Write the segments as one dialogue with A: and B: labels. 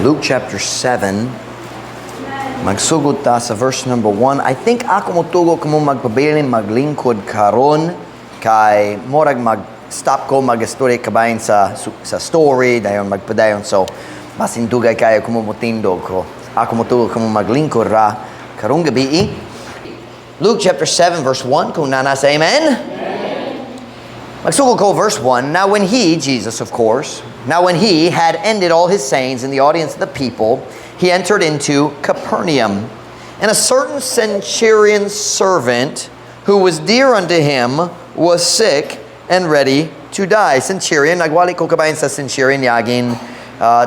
A: Luke chapter 7. Magsugod ta sa verse number 1. I think ako motugo kamo magpabilin maglingkod karon kay morag mag-stop ko mag-story kabayan sa story dayon magpadayon. So basin dugay kayo kumumutindog ko. Ako motugo kamo maglingkod ra karong gabi. Luke chapter 7 verse 1. Kung nasa amen. Magsugod ko verse 1. Now when he, Jesus of course, now when he had ended all his sayings in the audience of the people, he entered into Capernaum. And a certain centurion's servant, who was dear unto him, was sick and ready to die. Centurion, nagwali ko kabayan sa centurion yagin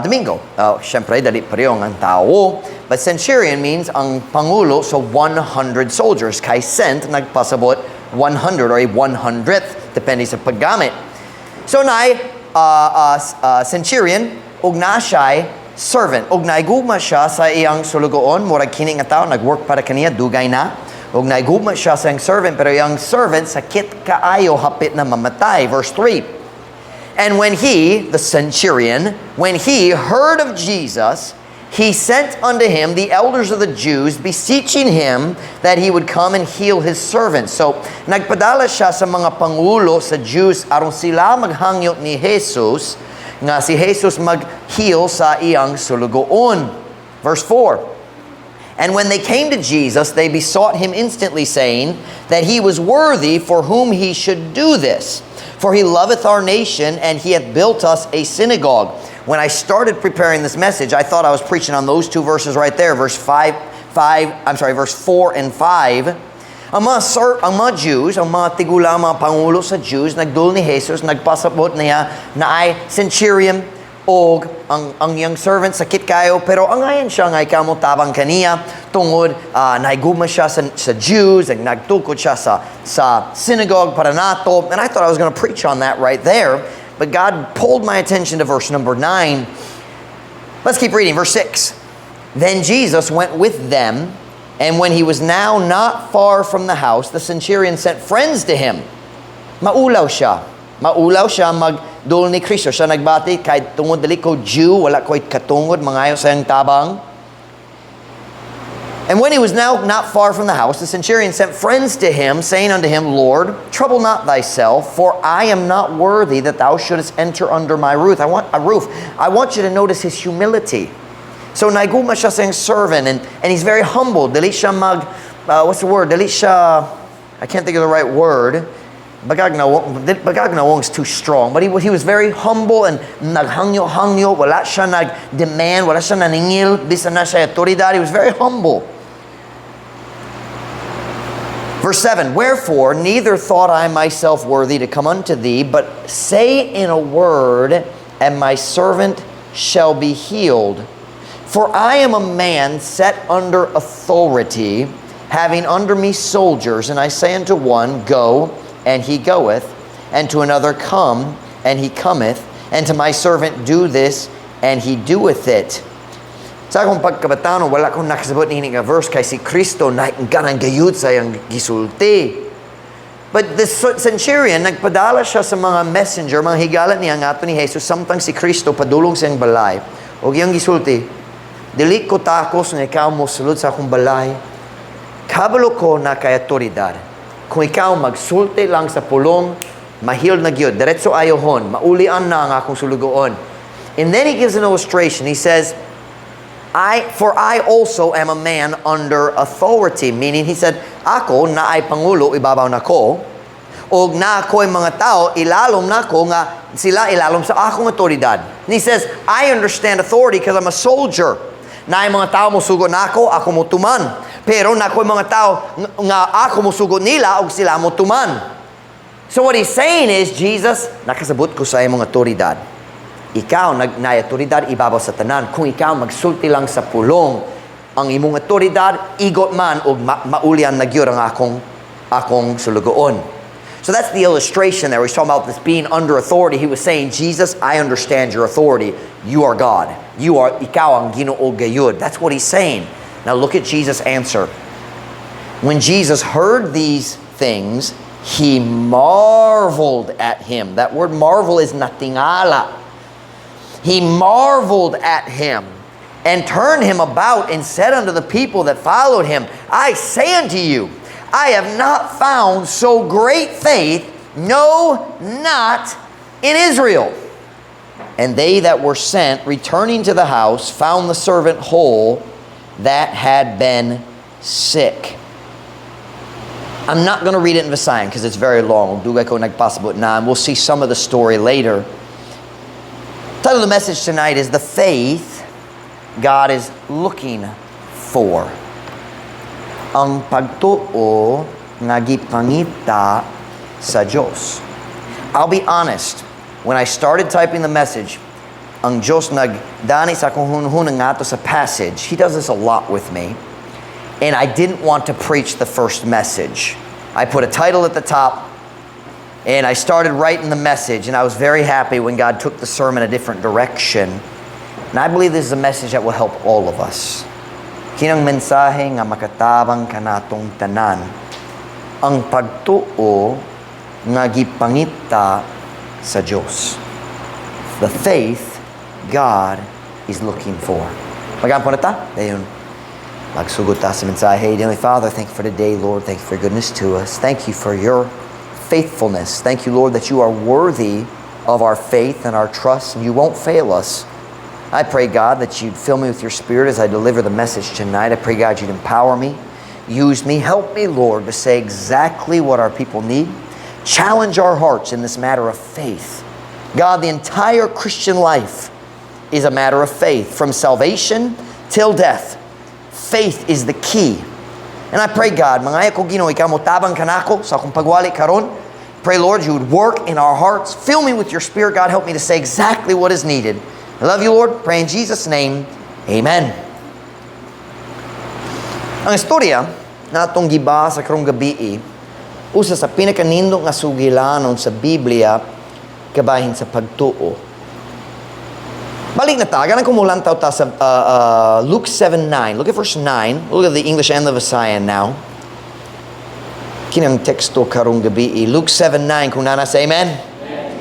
A: Domingo. Siyempre, dali parehong ang tao. But centurion means ang pangulo, so 100 soldiers. Kay cent, nagpasabot 100 or a 100th, depende sa paggamit. So, centurion, ug na siya'y servant. Og naigugma siya sa iyang sulugoon, murag kini nga tao nagwork para kaniya dugay na. Og naigugma siya sa iyang servant, pero iyang servant sakit kaayo hapit na mamatay. Verse 3. And when he, the centurion, when he heard of Jesus, he sent unto him the elders of the Jews, beseeching him that he would come and heal his servant. So, nagpadala siya sa mga pangulo sa Jews aron sila maghangyo ni Jesus nga si Jesus mag-heal sa iyang sulugoon. Verse 4. And when they came to Jesus, they besought him instantly, saying that he was worthy for whom he should do this. For he loveth our nation, and he hath built us a synagogue. When I started preparing this message, I thought I was preaching on those two verses right there, verse 4 and 5. Ang mga Jews, ang mga tigula, mga pangulo sa Jews, nagdul ni Jesus, nagpasabot niya na ay centurion o ang iyang servant sakit kayo, pero angayan siya nga ikaw mo tabang kaniya tungod naiguma siya sa Jews, nagtukod siya sa synagogue para nato. And I thought I was going to preach on that right there. But God pulled my attention to verse number 9. Let's keep reading. Verse 6. Then Jesus went with them, and when he was now not far from the house, the centurion sent friends to him. Maulaw siya magdul ni Kristo. Siya nagbati, kahit tungod dali ko Jew, wala ko'y katungod, mangayo sa iyang tabang. And when he was now not far from the house, the centurion sent friends to him, saying unto him, Lord, trouble not thyself, for I am not worthy that thou shouldest enter under my roof. I want you to notice his humility. So naiguma siya sa iyang servant, and he's very humble. Dali siya what's the word? Dali siya, I can't think of the right word. Bagagnawong is too strong. But he was very humble and naghangyo-hangyo. Wala siya nag-demand, wala siya naningil. Bisa na siya autoridad. He was very humble. Verse 7, Wherefore, neither thought I myself worthy to come unto thee, but say in a word, and my servant shall be healed. For I am a man set under authority, having under me soldiers, and I say unto one, Go, and he goeth, and to another, Come, and he cometh, and to my servant, Do this, and he doeth it. Sa akong pagkabatano, wala akong nakasabot ni nga verse kay si Kristo na ganang gayud sa iyang gisulti. But the centurion, nagpadala siya sa mga messenger, mga higalat niya nga ato ni Jesus, samtang si Kristo padulong sa iyang balay. O iyang gisulti, dili ko takos nga ikaw mo sulod sa akong balay. Kabalo ko na kay autoridad. Kung ikaw magsulti lang sa pulong, mahil na gyud. Diretso ayohon, maulian na ang akong sulugoon. And then he gives an illustration. He says, For I also am a man under authority. Meaning, he said, ako na ay pangulo, ibabaw na ko. O na ako'y mga tao, ilalom na ko nga sila ilalom sa akong autoridad. And he says, I understand authority because I'm a soldier. Na ay mga tao mo sugo na ako mo tuman. Pero na ako'y mga tao nga ako mo sugo nila o sila mo tuman. So what he's saying is, Jesus, nakasabot ko sa imong autoridad. Ikaw, na autoridad, ibabaw sa tanan. Kung ikaw magsulti lang sa pulong, ang imong autoridad, igot man o maulian na gyud ang akong sulugoon. So that's the illustration there. He's talking about this being under authority. He was saying, Jesus, I understand your authority. You are God. Ikaw ang Ginoo gayud. That's what he's saying. Now look at Jesus' answer. When Jesus heard these things, he marveled at him. That word marvel is natingala. He marveled at him and turned him about and said unto the people that followed him, I say unto you, I have not found so great faith, no, not in Israel. And they that were sent, returning to the house, found the servant whole that had been sick. I'm not going to read it in Visayan because it's very long. We'll see some of the story later. The title of the message tonight is The Faith God is Looking For. Ang pagtuo nga gipangita sa Diyos. I'll be honest, when I started typing the message, ang Diyos nagdani sa akong hunhunang nga to sa passage. He does this a lot with me. And I didn't want to preach the first message. I put a title at the top, and I started writing the message, and I was very happy when God took the sermon a different direction. And I believe this is a message that will help all of us. Kinang mensahe nga makatabang kanatong tanan, ang pagtuo nga gipangita sa Diyos. The faith God is looking for. Magampo na ta? Dayon. Magsugot ta sa mensahe. Heavenly Father, thank you for today, Lord. Thank you for your goodness to us. Thank you for your faithfulness. Thank you, Lord, that you are worthy of our faith and our trust, and you won't fail us. I pray, God, that you'd fill me with your Spirit as I deliver the message tonight. I pray, God, you'd empower me, use me, help me, Lord, to say exactly what our people need. Challenge our hearts in this matter of faith. God, the entire Christian life is a matter of faith, from salvation till death. Faith is the key. And I pray, God, mga ko Ginoo, ikaw mo tabang kanako sa akong pagwali karon. Pray, Lord, you would work in our hearts. Fill me with your Spirit, God. Help me to say exactly what is needed. I love you, Lord. Pray in Jesus' name. Amen. Ang istorya na itong gibasa sa karong gabi, usa sa pinakanindot nga sugilanon sa Biblia kabahin sa pagtuo. Balik na ta, ganang kumulantaw ta sa Luke 7:9. Look at verse 9. Look at the English and the Visayan now. Kinang teksto karong gabi. Luke 7:9, kung nana say amen? Amen.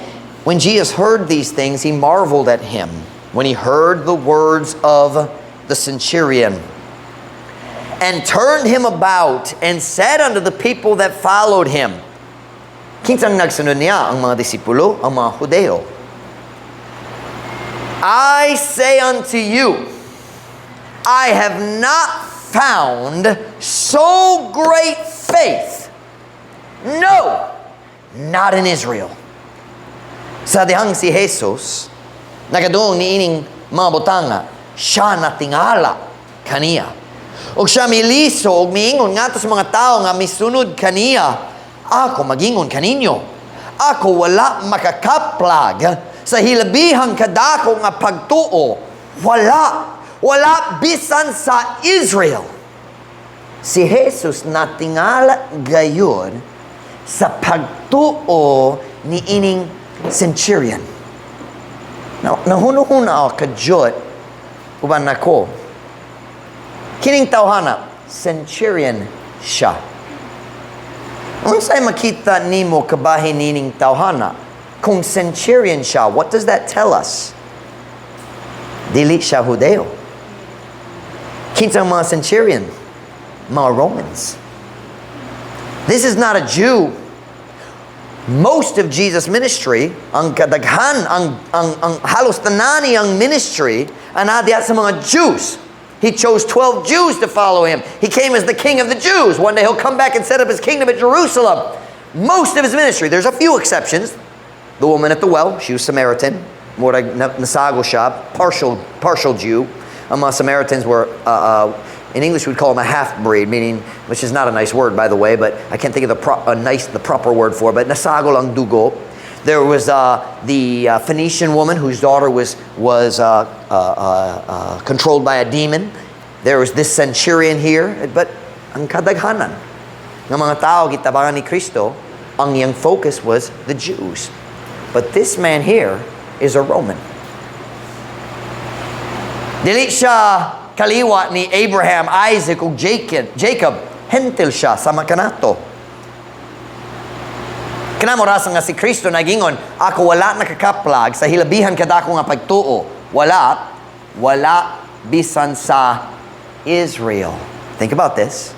A: When Jesus heard these things, he marveled at him. When he heard the words of the centurion, and turned him about, and said unto the people that followed him. Kinsang nagsunod niya, ang mga disipulo, ang mga Hudeo. I say unto you, I have not found so great faith, no, not in Israel. Sa dihang si Jesus, nagadoong niining mga botanga, siya natingala kaniya. O siya miliso, o miingon nga to sa mga tao nga misunod kaniya, ako magingon kaninyo, ako wala makakaplag sa hilabihang kadako nga pagtuo, wala bisan sa Israel. Si Jesus natingala gayon sa pagtuo ni ining centurion. Nahuno-huna ako kadyot uban nako. Kining tawhana, centurion siya. Unsay makita nimo kabahin nining tawhana? Kung centurion siya, what does that tell us? Dili siya Hudeo. Kinsang mga centurion? Mga Romans. This is not a Jew. Most of Jesus' ministry, ang kadaghan, ang halos tanani ang ministry, anadya sa mga Jews. He chose 12 Jews to follow him. He came as the king of the Jews. One day he'll come back and set up his kingdom at Jerusalem. Most of his ministry, there's a few exceptions. The woman at the well, she was Samaritan. Murag nasago siya, partial Jew. Mga Samaritans were, in English we'd call them a half-breed, meaning, which is not a nice word, by the way, but I can't think of the proper word for it, but nasago lang dugo. There was the Phoenician woman whose daughter was controlled by a demon. There was this centurion here, but ang kadaghanan ng mga tao gitabangan ni Kristo, ang iyang focus was the Jews. But this man here is a Roman. Dili siya kaliwa ni Abraham, Isaac, ug Jacob. Hentil siya sa makanato. Kanamo rasa nga si Kristo nagingon, ako wala nakakaplag sa hilabihan kadako nga pagtuo. Wala bisan sa Israel. Think about this.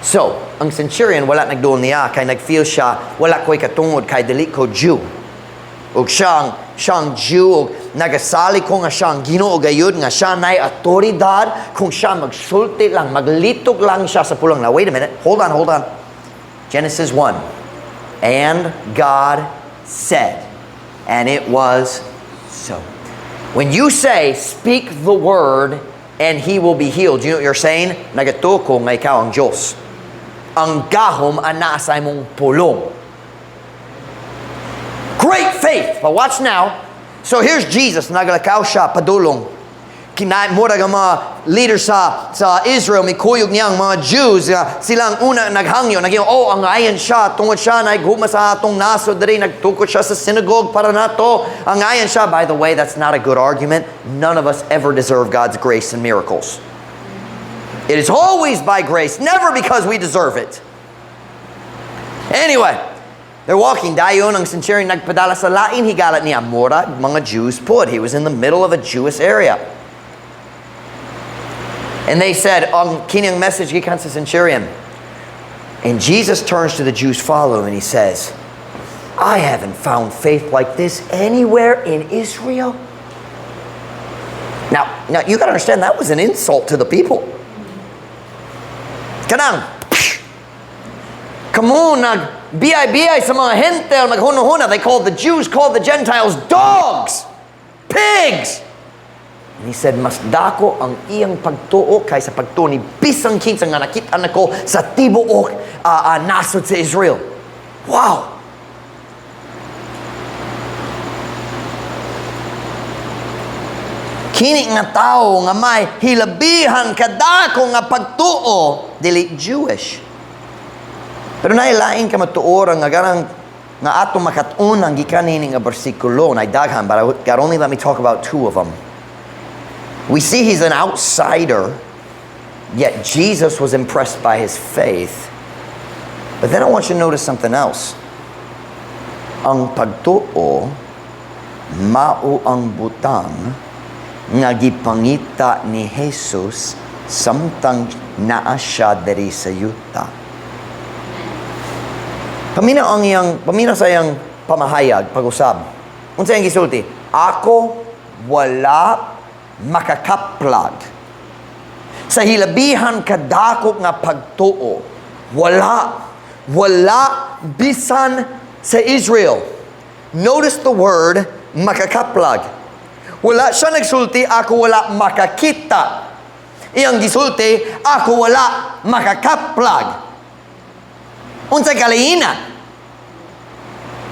A: So, ang centurion wala nagdoon niya kay nagfeel siya wala ko'y katungod kay dili ko Jew. Ug siyang Jew ug nagasali ko nga siyang Ginoo gayud nga siya nay autoridad kung siya magsulti lang maglitog lang siya sa pulong. Now wait a minute. Hold on. Genesis 1. And God said, and it was so. When you say speak the word and he will be healed, you know what you're saying? Nagatuko nga ikaw ang Diyos. Ang gahom ana sa imong pulong. Great faith. But watch now. So here's Jesus. Nagalakaw siya, padulong. Mura ng mga leaders sa Israel, may kuyog niyang mga Jews. Silang una naghangyo. Ang ayan siya. Tungod siya, naghuma sa atong naso. Dari, nagtukot siya sa synagogue para nato. Ang ayan siya. By the way, that's not a good argument. None of us ever deserve God's grace and miracles. It is always by grace, never because we deserve it. Anyway, they're walking. Dayon ang centurion nagpadala sa lain higalat niya. Mura, mga Jews put. He was in the middle of a Jewish area. And they said, ang kinyang message gikan sa centurion. And Jesus turns to the Jews following and he says, I haven't found faith like this anywhere in Israel. Now you got to understand that was an insult to the people. Kanang, kamu nag-biyay-biyay sa mga hentel, maghuna-huna. They called the Jews, called the Gentiles dogs, pigs. And he said, mas dako ang iyang pagtuo kaysa pagtuo ni bisang kinsa nga nakita nako sa tibuok nasod sa Israel. Wow! Kini nga tao nga may hilabihan kadako nga pagtuo dili Jewish. Pero nailain ka matuor nga garang nga atong makatun ang gikanini nga bersikulo na daghan, but God only let me talk about two of them. We see he's an outsider, yet Jesus was impressed by his faith. But then I want you to notice something else. Ang pagtuo mao ang butang nga gipangita ni Jesus samtang naa siya diri sa yuta. Pamina sa iyang pamahayag, pag-usab. Unsa iyang gisulti? Ako wala makakaplag sa hilabihan kadako nga pagtuo. Wala bisan sa Israel. Notice the word makakaplag. Wala siya nagsulti, ako wala makakita. Iyang gisulti, ako wala makakaplag. Unsay kalahinan?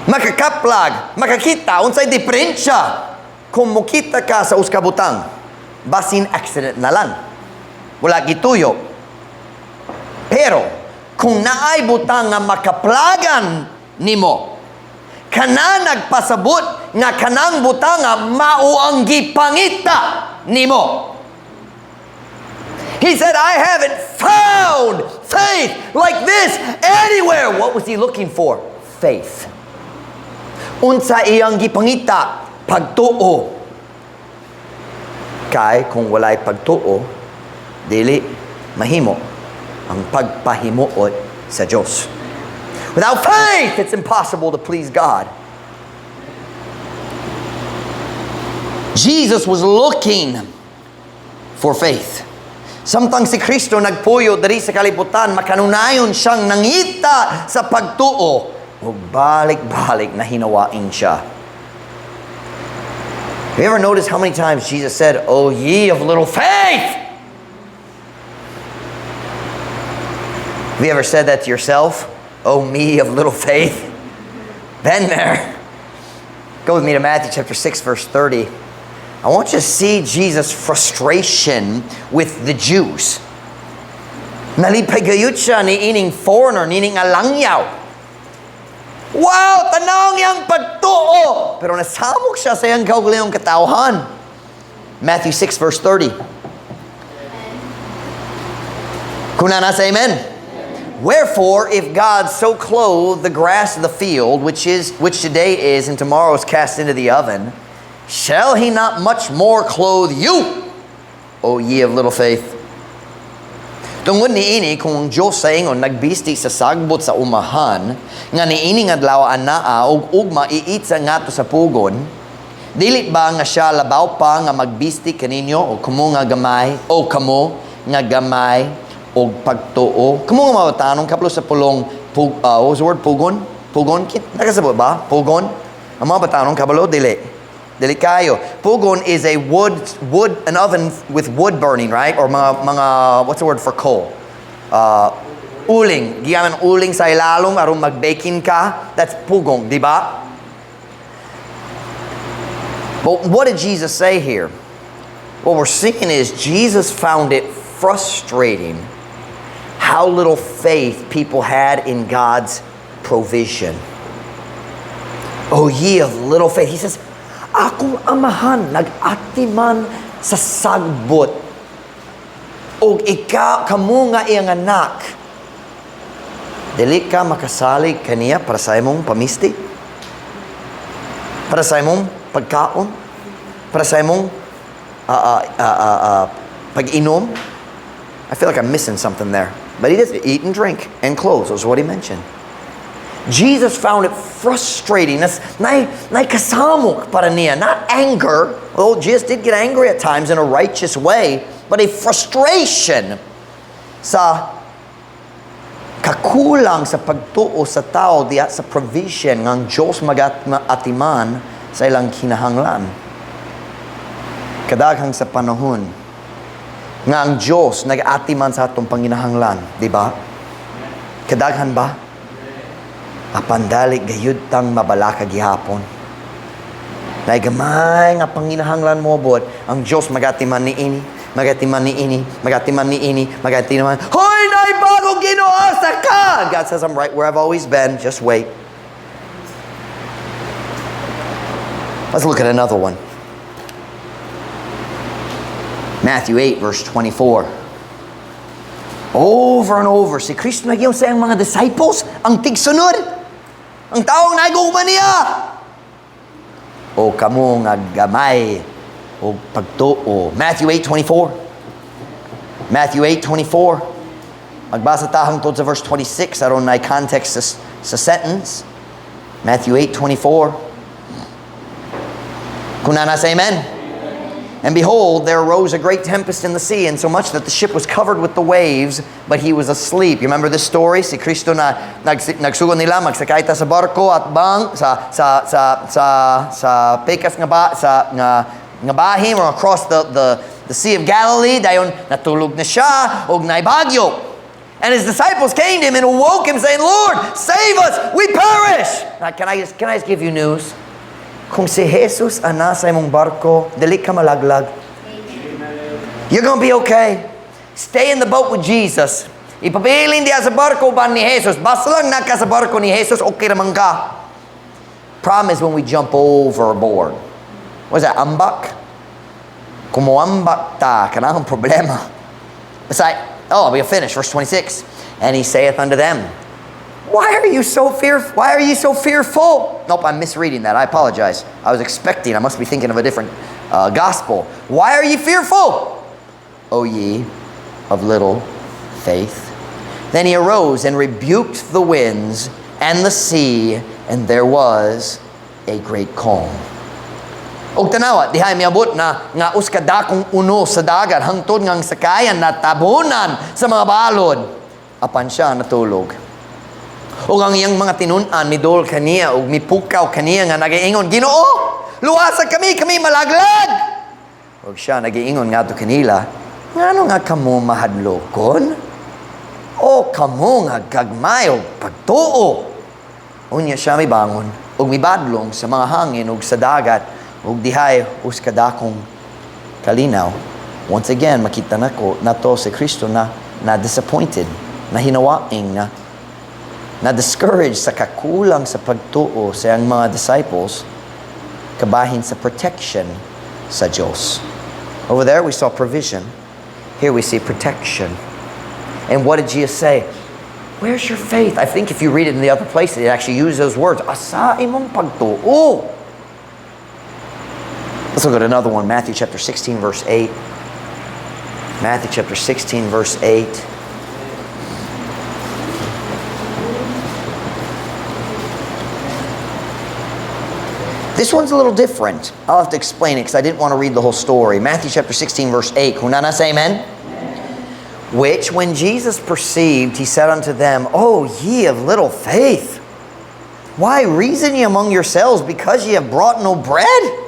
A: Makakaplag, makakita, unsay diferensya? Kung mukita ka sa uskabutang, basin accident na lang. Wala gituyo. Pero, kung naay butang nga makaplagan nimo, kana nagpasabot nga kanang butang nga mao ang gipangita nimo. He said, I haven't found faith like this anywhere. What was he looking for? Faith. Unsa iyang gipangita? Pagtuo. Kay kung walay pagtuo, dili mahimo ang pagpahimuot sa Diyos. Without faith, it's impossible to please God. Jesus was looking for faith. Samtang si Kristo nagpuyo diri sa kalibutan, makanunayon siyang nangita sa pagtuo. Ug balik-balik na hinawain siya. Have you ever noticed how many times Jesus said, "Oh, ye of little faith"? Have you ever said that to yourself? "Oh, me of little faith"? Been there. Go with me to Matthew chapter 6, verse 30. I want you to see Jesus' frustration with the Jews. Nalipay siya ni ining foreigner, ni ining alangyaw. Wow, tanaw niyang pagtuo. Pero nasamok siya sa iyang kaugalingong katauhan. Matthew 6, verse 30. Kuna nasa amen? Wherefore, if God so clothe the grass of the field, which today is and tomorrow is cast into the oven, shall he not much more clothe you, O ye of little faith. Tungod niini kung ang Diyos sa ingon nagbisti sa sagbot sa umahan nga niini nga adlaw anaa og ugma iitsa ngadto sa pugon, dili ba nga siya labaw pa nga magbisti kaninyo o kamo nga gamay o kamo nga gamay og pagtuo? Kamo nga mabatanong kaplo sa pulong what was the word? Pugon? Pugon? Nakasabot ba? Pugon? Ang mga batanong kabalo dili kayo. Pugon is a wood, an oven with wood burning, right? Or mga what's the word for coal? Uling. Giyaman uling sa ilalom aron mag-baking ka. That's pugong, di ba? But what did Jesus say here? What we're seeing is Jesus found it frustrating how little faith people had in God's provision. Oh, ye of little faith. He says, akong amahan nag-atiman sa sagbot og ikaw kamo nga iyang anak dili ka makasalig kaniya para sa imong pamisti, para sa imong pagkaon, para sa imong pag-inom. I feel like I'm missing something there, but he does eat and drink and clothes is what he mentioned. Jesus found it frustrating. Kasamok para niya. Not anger. Oh, Jesus did get angry at times in a righteous way, but a frustration sa kakulang sa pagtuo sa tao diya sa provision ng Diyos mag-atiman sa ilang kinahanglan. Kadaghang sa panahon nga ang Diyos nag-atiman sa atong panginahanglan, di ba? Kadaghan ba? Apandali gayud tang mabalaka gihapon. Nay gamay nga panginahanglan mo bot, ang Dios magatiman ni ini, magatiman ni ini, magatiman ni ini, magatiman. Hoy nay bago Ginoo sa ka. God says I'm right where I've always been. Just wait. Let's look at another one. Matthew 8 verse 24. Over and over si Kristo nagyong sa mga disciples ang tigsunod. Ang taong naguman niya. O kamo nga gamay o pagtuo. Matthew 8:24. Matthew 8:24. Magbasa tahang tod sa verse 26 aron na context sa sentence. Matthew 8:24. Kunana sa amen. And behold, there arose a great tempest in the sea, and so much that the ship was covered with the waves, but he was asleep. You remember this story? Si Kristo na nagsugo nila magsakay ta sa barko at bang sa pekas nga ba nga bahim or across the Sea of Galilee. Dayon natulog na siya og naibagyo. And his disciples came to him and awoke him, saying, "Lord, save us! We perish!" Now, can I just give you news? Kung si Jesus nasa imong barko, dili ka malaglag. You're gonna be okay. Stay in the boat with Jesus. Ipabilin diya sa barko ba ni Jesus? Basta lang naka sa barko ni Jesus, okay naman ka. Problem is when we jump overboard. What is that, ambak? Kumuambak ta, kanang problema. Besides, we'll finish, verse 26. And he saith unto them, Why are you so fearful? Nope, I'm misreading that. I apologize. I was expecting. I must be thinking of a different gospel. Why are ye fearful, O ye of little faith? Then he arose and rebuked the winds and the sea, and there was a great calm. Og tanawa, dihay miabot na nga uskadakong uno sa dagat hangtod ngang sakayan natabunan sa mga balod. Apan siya natulog. O ang iyang mga tinunan midol kaniya o mipukaw kaniya nga nagaingon, Ginoo, luwasa kami malaglag. O siya nagaingon nga to kanila, ngano nga kamo mahadlokon? O kamo nga gagmay o pagtuo? Unya siya may bangon o mibadlong sa mga hangin o sa dagat o dihay uskadakong kalinaw. Once again, makita na to si Kristo na disappointed, na hinawaing na discouraged sa kakulang sa pagtuo sa iyang mga disciples kabahin sa protection sa Diyos. Over there we saw provision. Here we see protection. And what did Jesus say? Where's your faith? I think if you read it in the other places, it actually uses those words. Asa imong pagtuo. Let's look at another one. Matthew chapter 16 verse 8. Matthew chapter 16, verse 8. This one's a little different. I'll have to explain it because I didn't want to read the whole story. Matthew chapter 16, verse 8. Kunana say amen? Which, when Jesus perceived, he said unto them, O ye of little faith, why reason ye among yourselves because ye have brought no bread?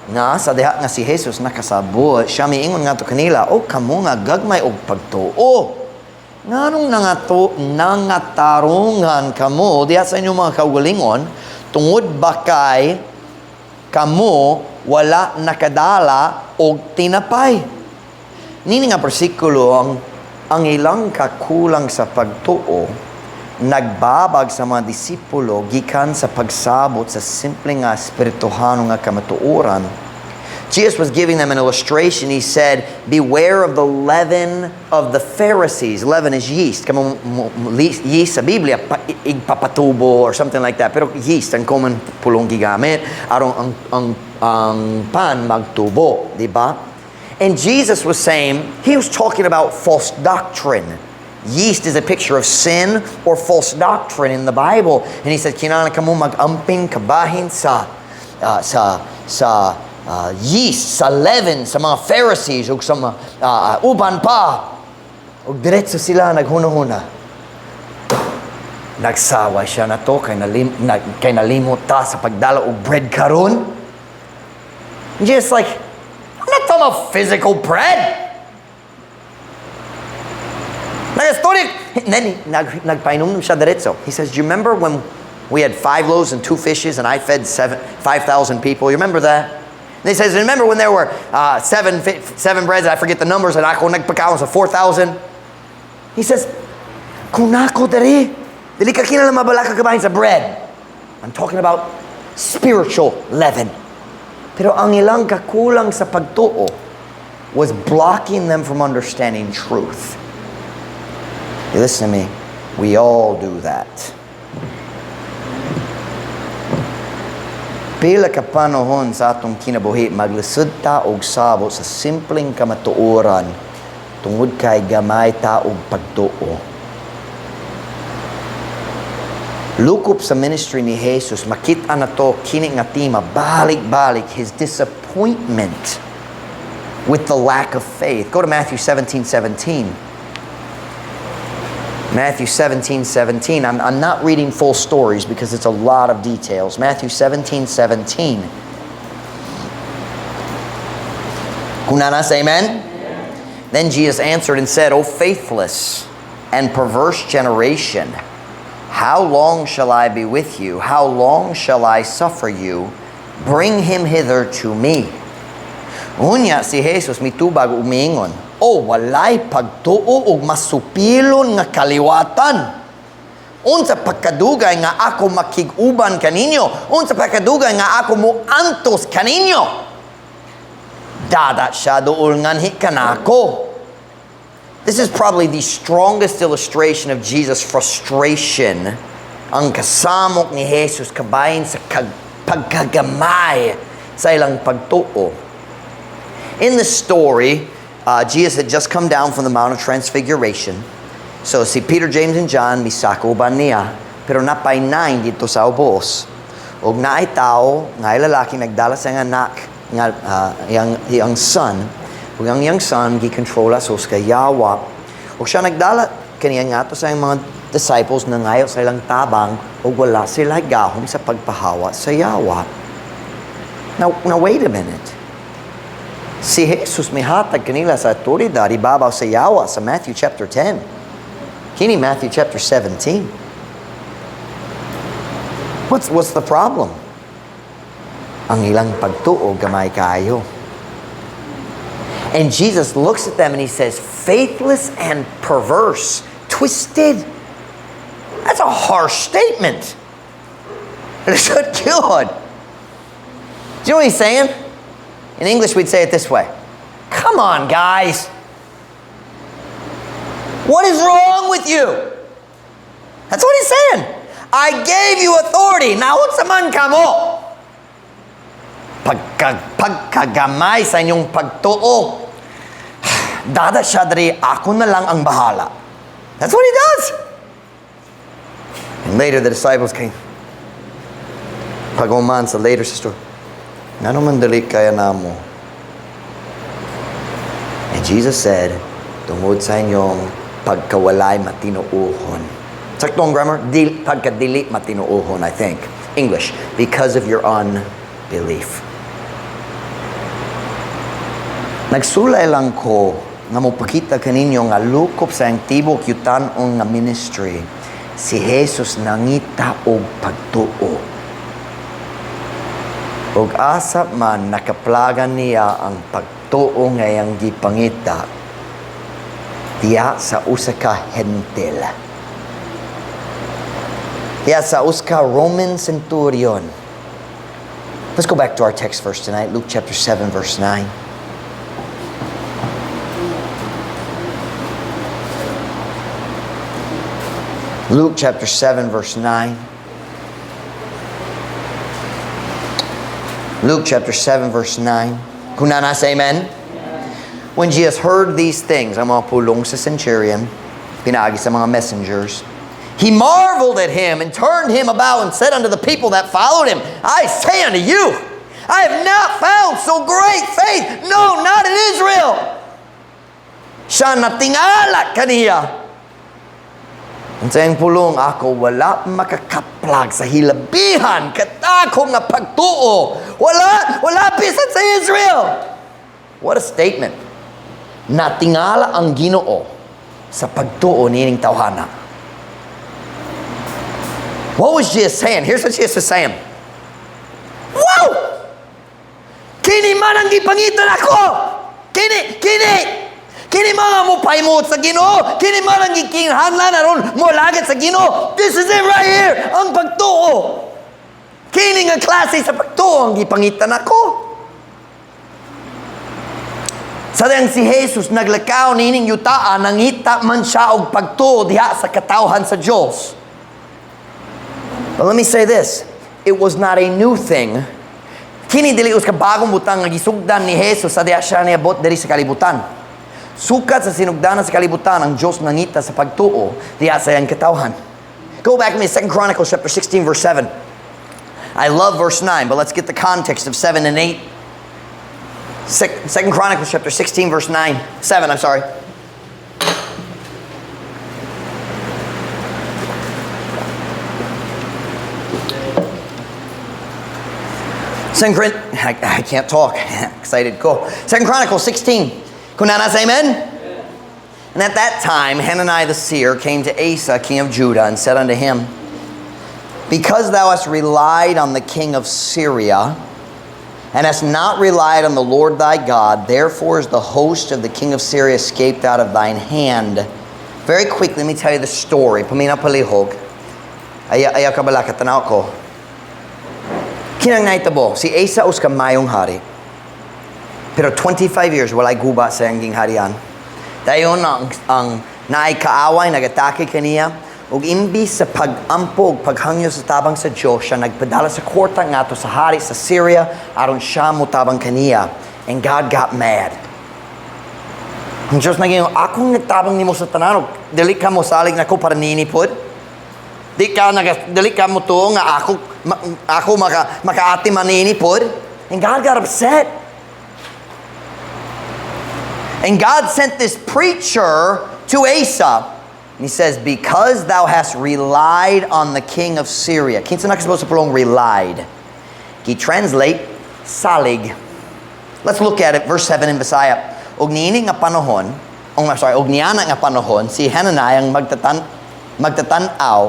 A: Nga sa diha nga si Jesus nakasabot, siya miingon nga to kanila, O kamo nga gagmay og pagtuo. Nganong nangatarungan kamo diha sa inyong mga kaugalingon, tungod bakay kamo wala nakadala og tinapay. Nini nga bersikulo ang ilang kakulang sa pagtuo nagbabag sa mga disipulo gikan sa pagsabot sa simple nga espirituhano nga kamatuoran. Jesus was giving them an illustration. He said, beware of the leaven of the Pharisees. Leaven is yeast. Yeast sa Biblia, igpapatubo or something like that. Pero yeast, ang common pulong gigamit. Arong ang pan magtubo. Diba? And Jesus was saying, he was talking about false doctrine. Yeast is a picture of sin or false doctrine in the Bible. And he said, kinahanglan kamo mag-amping kabahin sa yeast, sa leaven, sa mga Pharisees, o sa mga uban pa. O diretso sila naghuna-huna. Nagsawa siya na to, kay nalimot ta sa pagdala og bread karon. Just like, I'm not talking about physical bread. And then nagpainom siya diretso. He says, do you remember when we had 5 loaves and 2 fishes and I fed 5,000 people? You remember that? And he says, remember when there were 7 breads, I forget the numbers, and ako nagpakaon sa 4,000? He says, kung nako dali ka kinala mabala ka kabahin sa bread. I'm talking about spiritual leaven. Pero ang ilang kakulang sa pagtuo was blocking them from understanding truth. You listen to me. We all do that. Pila ka panahon sa atong kinabuhi maglisod ta og sabot sa simpleng kamatuoran tungod kay gamay ta og pagtuo. Lukop sa ministry ni Jesus, makita na to kini nga tema balik-balik his disappointment with the lack of faith. Go to Matthew 17:17. Matthew 17:17. I'm not reading full stories because it's a lot of details. Matthew 17:17. Kunana say amen? Then Jesus answered and said, O faithless and perverse generation, how long shall I be with you? How long shall I suffer you? Bring him hither to me. Unya si Jesus mitubag umingon, O walay pagtuo og masupilon nga kaliwatan. Unsa pagkadugay nga ako makig-uban kaninyo? Unsa pagkadugay nga ako mo antos kaninyo? Dada siya dool nganhi kanako. This is probably the strongest illustration of Jesus' frustration. Ang kasamok ni Jesus kabayin sa pagkagamay sa ilang pagtuo. In the story, Jesus had just come down from the Mount of Transfiguration. So si Peter, James, and John misakuban niya, pero napainain dito sa ubos. Og naay tao, nga lalaki nagdala sa anak, nga yang son. Ug ang yang son gikontrola so sa yawa. Og siya nagdala kaniya nga to sa mga disciples na ngayo sa ilang tabang og wala sila gahom sa pagpahawa sa yawa. Now wait a minute. Si Jesus mihatag kanila sa autoridad ibabaw sa yawa sa Matthew chapter 10. Kini Matthew chapter 17. What's the problem? Ang ilang pagtuo gamay kayo. And Jesus looks at them and he says, faithless and perverse, twisted. That's a harsh statement. It's not good. Do you know what he's saying? In English, we'd say it this way. Come on, guys. What is wrong with you? That's what he's saying. I gave you authority. Now, unsa man kamo? Pagkagamay sa inyong pagtuo. Dada siya dari, ako na lang ang bahala. That's what he does. And later the disciples came. Paguman sa later sa story. Nga naman dali kaya na mo. And Jesus said, tungod sa inyong pagkawalay matinuuhon. Saktong grammar, pagkadili matinuuhon, I think. English, because of your unbelief. Nagsulay lang ko nga mopakita kaninyo nga lukop sa ang tibok yutan-on nga ministry, si Jesus nangita og pagtuo. Og asa man nakaplagan niya ang pagtuo ngayang gipangita diya sa usa ka hentil. Diya sa usa ka Roman centurion. Let's go back to our text verse tonight, Luke chapter 7 verse 9. Luke chapter 7 verse 9. Luke chapter 7 verse 9. Kung nasa amen? When Jesus heard these things, ang mga pulong sa centurion, pinagi sa mga messengers, he marveled at him and turned him about and said unto the people that followed him, I say unto you, I have not found so great faith, no, not in Israel. Siya natingala kaniya. Ang sayang pulong, ako wala makakaplag sa hilabihan katako nga pagtuo. Wala pisan sa Israel. What a statement. Natingala ang Ginoo sa pagtuo nining tawhana. What was Jesus saying? Here's what Jesus was saying. Wow! Kini man ang gipangitan ako! Kini mga mupaymot sa Ginoo. Kini man ang gikinhanlan aron mo lagat sa Ginoo. This is it right here. Ang pagtuo. Kini nga klase sa pagtuo ang gipangitan ako. Sa diyang si Jesus naglakaw nining yutaan, nangita man siya og pagtuo diha sa katawhan sa Diyos. But let me say this. It was not a new thing. Kini dili us ka bagong butang nga gisugdan ni Jesus sa diha siya niabot diri sa kalibutan. Sukat sa sinugdanan sa kalibutan ang Diyos nangita sa pagtuo diya sa iyang katawhan. Go back with me, 2 Chronicles chapter 16 verse 7. I love verse 9, but let's get the context of 7 and 8. 2 Chronicles chapter 16 verse 9. 7, I'm sorry. I can't talk. Excited. Go. 2 Chronicles 16. Kunana say amen? And at that time, Hananiah the seer came to Asa, king of Judah, and said unto him, Because thou hast relied on the king of Syria, and hast not relied on the Lord thy God, therefore is the host of the king of Syria escaped out of thine hand. Very quickly, let me tell you the story. Pamina palihog. Ayaw kabala katanaw ko. Kinang naitabo, si Asa us kamayong hari. Pero 25 years, walay guba sa iyang gingharian. Dayon ang naay kaaway, nagatake kaniya, ug imbis sa pag-ampog, paghangyo sa tabang sa Diyos, siya nagpadala sa kwarta nga to sa hari sa Syria, aron siya mutabang kaniya. And God got mad. Ang Diyos naging, akong nagtabang ni mo sa tanan, dili ka mo salig na ko para ninipod. Dili ka mo to nga ako makaati maninipod. And God got upset. And God sent this preacher to Asa. And he says, because thou hast relied on the king of Syria. Kinsa na supposed to pulong relied. He translate salig. Let's look at it. Verse 7 in Visaya. Og niini nga panahon, og niana nga panahon, si Hananiah ang magtatanaw,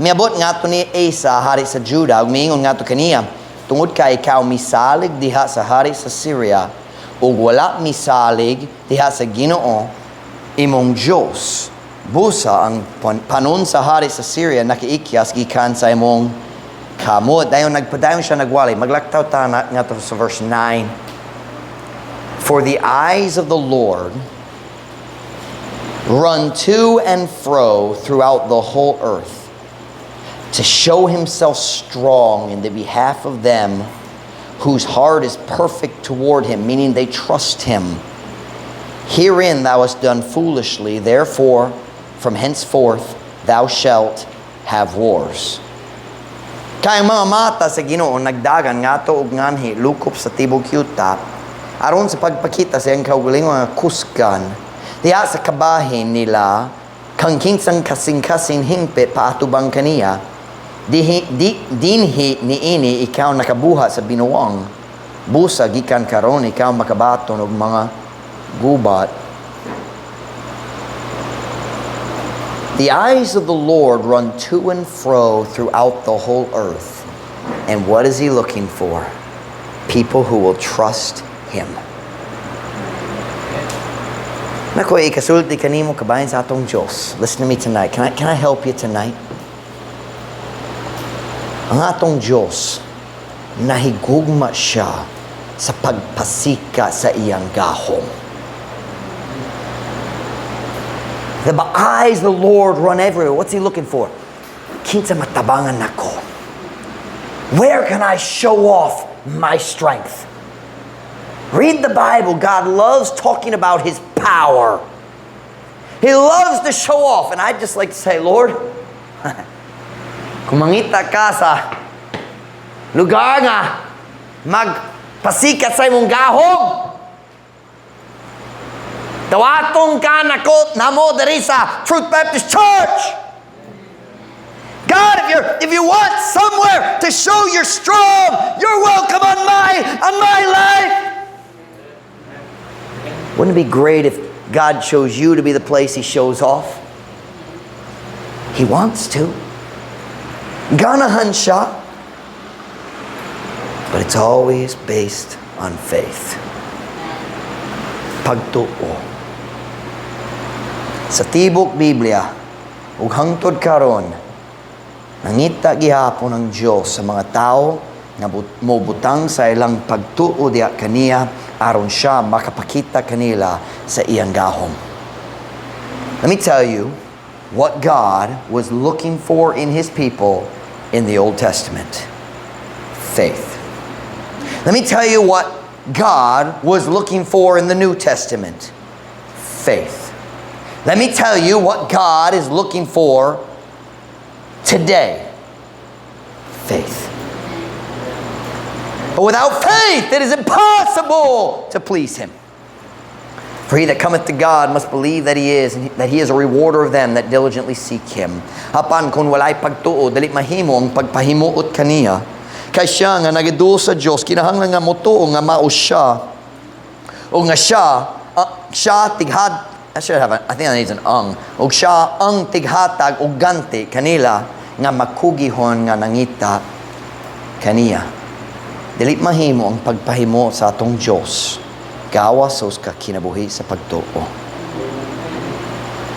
A: miabot nga to ni Asa, hari sa Judah, og miingon nga to kaniya, tungod ka ikaw misalig diha sa hari sa Syria, ug wala misalig diha sa Ginoo imong Dios. Busa ang panon sa hari sa Syria nakiikyas gikan sa imong kamot. Dayon nagpadayon siya nagwali. Maglaktaw ta na nga to sa verse 9. For the eyes of the Lord run to and fro throughout the whole earth to show himself strong in the behalf of them whose heart is perfect toward him, meaning they trust him. Herein thou hast done foolishly, therefore from henceforth thou shalt have wars. Kaya ang mga mata sa Ginoo nagdagan ngato og nganhi lukop sa tibok yuta aron sa pagpakita sa iyang kaugalingon nga kusgan diha sa kabahin nila kang kinsang kasing-kasing hingpit paatubang kaniya dinhi niini ikaw nakabuha sa binuwang busa gikan karon ikaw makabaton og mga gubat. The eyes of the Lord run to and fro throughout the whole earth. And what is He looking for? People who will trust Him. Nako, ikasulti kanimo kabayan sa atong Diyos. Listen to me tonight. Can I help you tonight? Ang atong Diyos, nahigugma siya sa pagpasika sa iyang gahom. The eyes of the Lord run everywhere. What's He looking for? Kinsa matabangan nako. Where can I show off my strength? Read the Bible. God loves talking about His power. He loves to show off. And I'd just like to say, Lord, kumangita ka sa lugar nga magpasikat sa imong gahom. Tawatong ka nakot namo diri sa Truth Baptist Church. God, if you want somewhere to show you're strong, you're welcome on my life. Wouldn't it be great if God chose you to be the place He shows off? He wants to. Ganahan siya. But it's always based on faith. Pagtuo. Sa tibok Biblia, ug hangtod karon, nangita gihapon ng Dios sa mga tao nga mobutang sa ilang pagtuo diha kaniya aron siya makapakita kanila sa iyang gahom. Let me tell you what God was looking for in His people in the Old Testament. Faith. Let me tell you what God was looking for in the New Testament. Faith. Let me tell you what God is looking for today. Faith. But without faith, it is impossible to please Him. For he that cometh to God must believe that He is, and that He is a rewarder of them that diligently seek Him. Hapan kung walay pagtuo, dali mahimo ang pagpahimuot kaniya. Kay siya nga nagidul sa Dios, kinahanglan nga motuo nga mao siya. O nga siya tighad. I think that needs an ang. O siya ang tighatag o ganti kanila nga makugihon nga nangita kaniya. Dili mahimo ang pagpahimo sa atong Dios. Gawas sos ka kinabuhi sa pagtuo.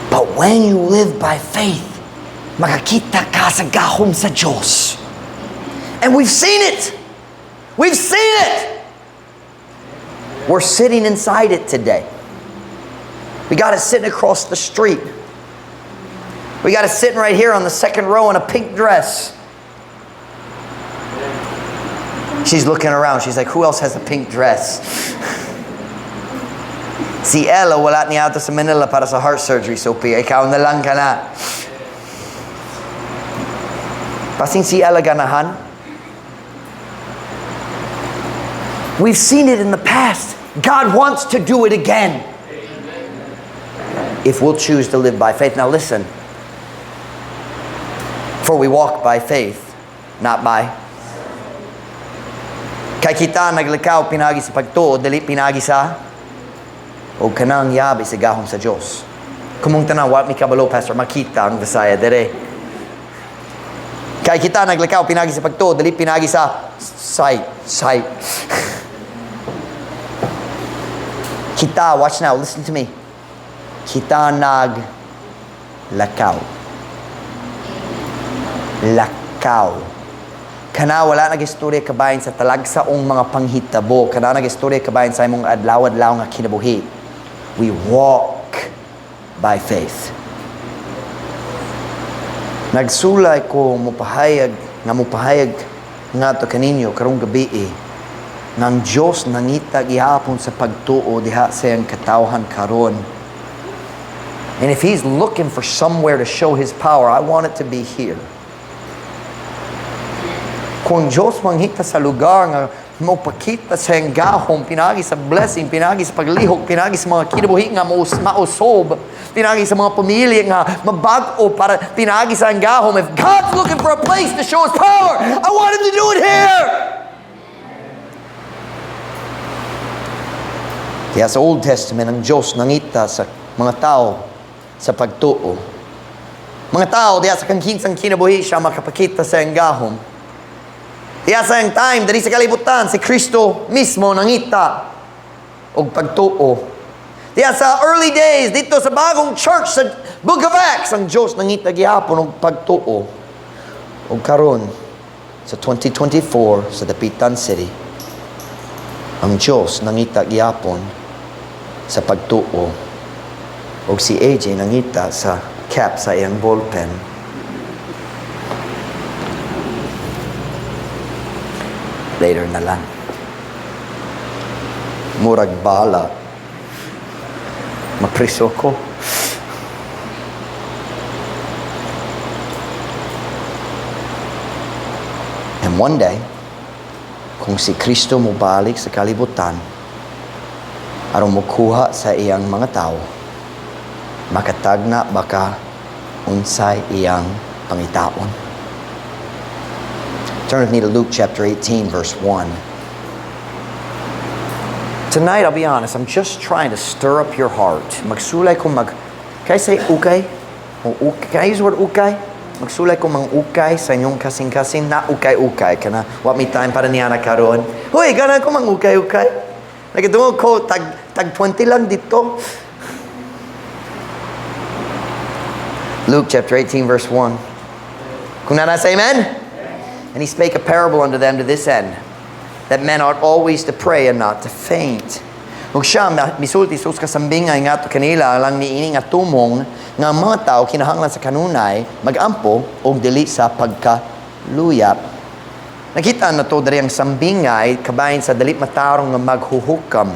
A: But when you live by faith, makakita ka sa gahom sa Dios. And we've seen it. We've seen it. We're sitting inside it today. We got it sitting across the street. We got it sitting right here on the second row in a pink dress. She's looking around. She's like, who else has a pink dress? Si Ella, wala niya ato sa Manila para sa heart surgery, Sophia. Ikaw na lang ka na. Pasing si Ella ganahan. We've seen it in the past. God wants to do it again. If we'll choose to live by faith. Now listen. For we walk by faith, not by. Kay kita naglikaw pinagi sa pagtuo, dili pinagi sa o kanang yabi sa gahom sa Dios. Kumong tanan wa mi kabalo pastor makita ang Visaya dere. Kay kita naglikaw pinagi sa pagtuo, dili pinagi sa sight. Kita, watch now, listen to me. Kita naglakaw. Lakaw. Kana wala nag-istorya kabayan sa talagsaong mga panghitabo. Kana nag-istorya kabayan sa imong adlaw-adlaw nga kinabuhi. We walk by faith. Nagsulay ko mupahayag nga to kaninyo karong gabi ng Diyos nangita gihapon sa pagtuo diha sa iyang katawhan karon. And if He's looking for somewhere to show His power, I want it to be here. Kung Diyos manghita sa lugar nga mapakita sa iyang gahom, pinagi sa blessing, pinagi sa paglihok, pinagi sa mga kinabuhi nga mausob, pinagi sa mga pamilya nga mabago para pinagi sa iyang gahom. If God's looking for a place to show His power, I want Him to do it here. Kaya sa Old Testament, ang Diyos nangita sa mga tao sa pagtuo. Mga tao, diya sa kangkinsang kinabuhi siya makapakita sa iyang gahom. Kaya sa yung time, dari sa kalibutan, si Kristo mismo nangita og pagtuo. Kaya sa early days, dito sa bagong church, sa Book of Acts, ang Diyos nangita gihapon og pagtuo. Og karon sa 2024, sa Dapitan City, ang Diyos nangita gihapon sa pagtuo. Og si AJ nangita sa cap sa iyang ballpen. Later na lang. Murag bala. Mapriso ko. And one day, kung si Kristo mubalik sa kalibutan, aron mukuha sa iyang mga tao, makatagna baka unsay iyang pangitaon. Turn with me to Luke chapter 18, verse 1. Tonight, I'll be honest, I'm just trying to stir up your heart. Magsulay ko can I say ukay? Can I use the word ukay? Magsulay ko ukay sa inyong kasing-kasing na ukay-ukay. Kana, what me time para niya na karon? Hoy, gana ko ukay-ukay. Nagidungo ko, tag 20 lang dito. Luke chapter 18, verse 1. Kung nasa amen? And He spake a parable unto them to this end, that men ought always to pray and not to faint. Ug siya, misulti sus kasambingay nga to kanila, lang niini nga tumong, nga mga tao kinahanglan sa kanunay, magampo, og dili sa pagkaluyap. Nakita na to dari ang sambingay, kabahin sa dali matarong nga maghuhukam.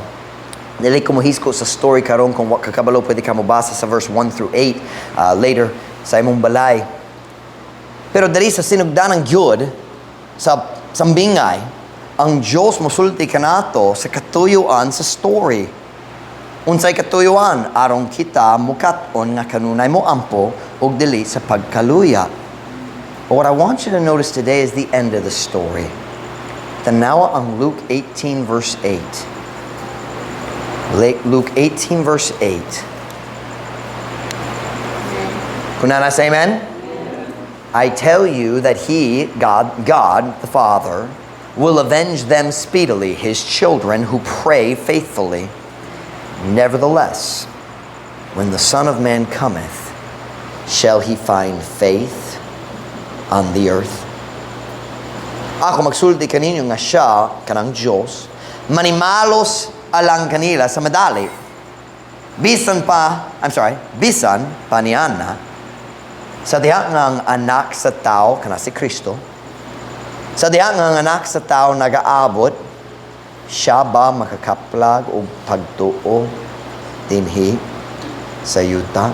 A: Dili ko mohisko sa story karon kung what kakabalo pwede ka mabasa sa verse 1 through 8 later sa imong balay. Pero dari sa sinugdanang Gyud, sa sambingay, ang Diyos musulti kanato sa katuyuan sa story. Unsay katuyuan, aron kita mukat-on nga kanunay mo ampo og dili sa pagkaluya. But what I want you to notice today is the end of the story. Tanawa ang Luke 18 verse 8. Luke 18 verse 8. Kuna na sa amen? I tell you that He, God the Father, will avenge them speedily, His children who pray faithfully. Nevertheless, when the Son of Man cometh, shall He find faith on the earth? Ako magsulti kaninyo nga siya, kanang Diyos, manimalos alang kanila sa madali. Bisan pa niyan na, sa diha nga ang anak sa tao, kana si Kristo, sa diha nga ang anak sa tao nagaabot, siya ba makakaplag o pagtuo dinhi sa yuta?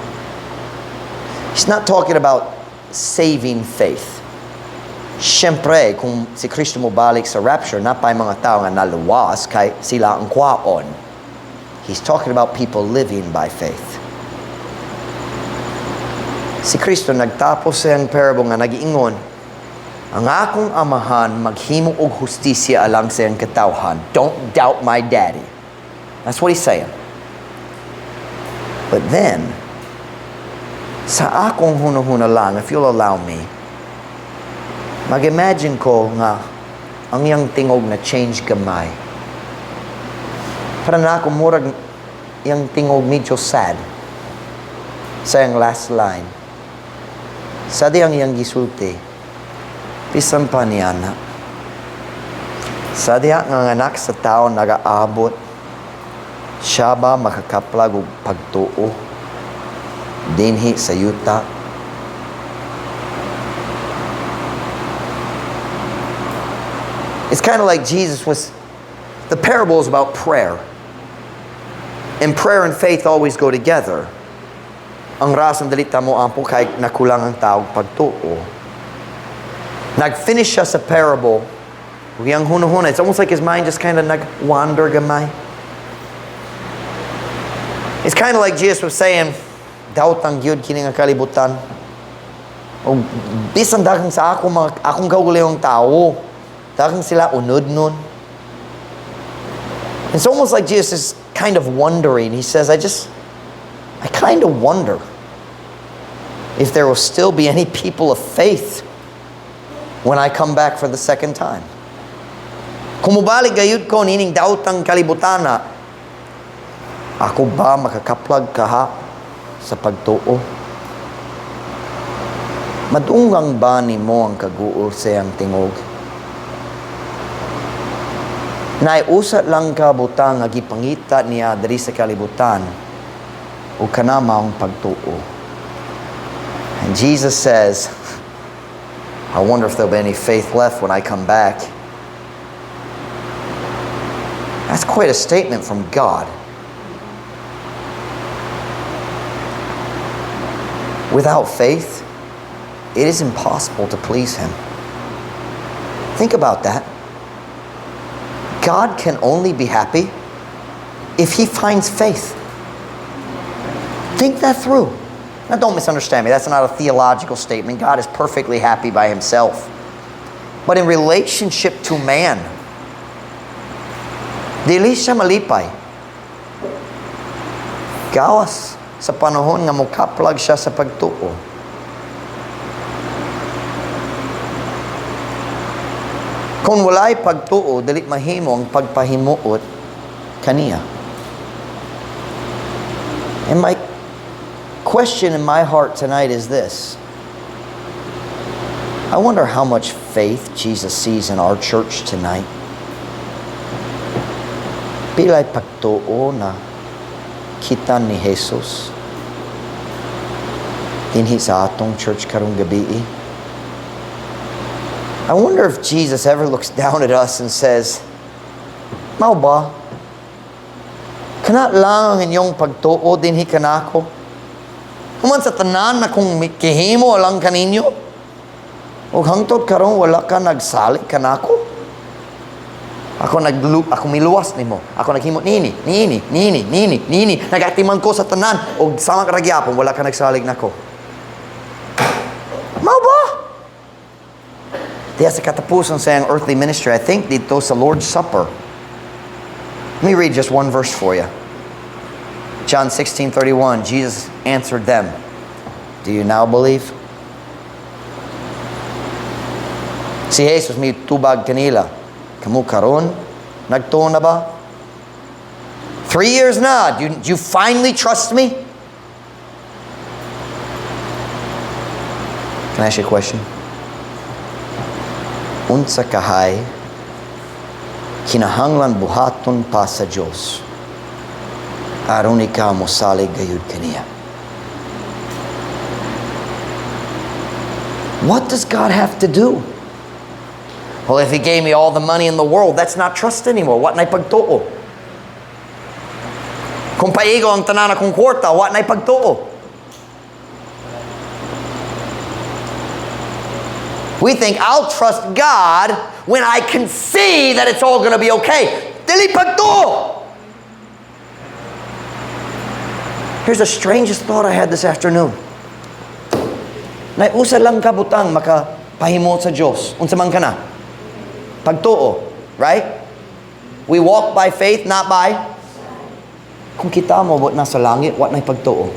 A: He's not talking about saving faith. Siyempre, kung si Kristo mo balik sa rapture, napay mga tao nga naluwas kay sila ang kwaon. He's talking about people living by faith. Si Kristo nagtapos sa iyang parable nga nag-iingon, ang akong amahan maghimo og hustisya alang sa iyang katawhan. Don't doubt my daddy. That's what He's saying. But then, sa akong hunahuna lang, if you'll allow me, mag-imagine ko nga ang iyang tingog na change gamay. Para na ako murag iyang tingog medyo sad sa iyang last line. Sa diyang iyang gisulti, pisan pa niya na. Sa diya nga anak sa tao nagaabot, siya ba makakaplag og pagtuo dinhi sa yuta? It's kind of like Jesus was The parable is about prayer. And prayer and faith always go together. Ang rasang dalita mo ampo kahit nakulang ang taong pagtuo. Nag-finish siya sa parable. Yung hunahuna, it's almost like his mind just kind of nag-wander gamay. It's kind of like Jesus was saying, daot ang gyud kini nga kalibutan. O bisan daghang sa akong kaugalingong tao, daghang sila unod nun. It's almost like Jesus is kind of wondering. He says, I kind of wonder if there will still be any people of faith when I come back for the second time. Kumubalik gayud ko nining daot ang kalibutana, ako ba makakaplag kaha sa pagtuo? Madungang ba ni mo ang kaguol sa iyang tingog? Naiusat lang ka butang nga gipangita niya diri sa kalibutan o kanama ang pagtuo. And Jesus says, I wonder if there'll be any faith left when I come back. That's quite a statement from God. Without faith, it is impossible to please Him. Think about that. God can only be happy if He finds faith. Think that through. Now don't misunderstand me. That's not a theological statement. God is perfectly happy by Himself. But in relationship to man, dili siya malipay. Gawas sa panahon nga mukaplag siya sa pagtuo. Kung walay pagtuo, dili mahimo ang pagpahimuot kaniya. And my question in my heart tonight is this. I wonder how much faith Jesus sees in our church tonight. Pilay pagtuo na kita ni Jesus dinhi sa atong church karong gabi. I wonder if Jesus ever looks down at us and says, mao ba? Kana lang ang inyong pagtuo dinhi kanako? Human sa tanan na kung kihimo lang kaninyo, ug hangtod karon wala ka nagsalik kanako? Ako miluwas nimo. Ako naghimo nini. Nagatiman ko sa tanan og sama ka ragyapon wala ka nagsalig nako. Mao ba? Diya sa katapusan sa iyang earthly ministry, I think dito sa Lord's Supper. Let me read just one verse for you. John 16:31, Jesus answered them, do you now believe? Si Jesus may tubag kanila, kamu karon nagtuo na ba? 3 years na, do you finally trust me? Can I ask you a question? Unsa kahay kinahanglan buhaton pa sa Dios aron ikaw mosalig gayud kaniya? What does God have to do? Well, if He gave me all the money in the world, that's not trust anymore. What na pagtuo? Kung paigo ang tanan akong kwarta, what na pagtuo? We think, I'll trust God when I can see that it's all going to be okay. Dili pagtuo! Here's the strangest thought I had this afternoon. Naiusa lang ka butang makapahimo sa Diyos. Unsa man ka na? Pagtuo. Right? We walk by faith, not by. Kung kita mo, what nasa langit, what na pagtuo?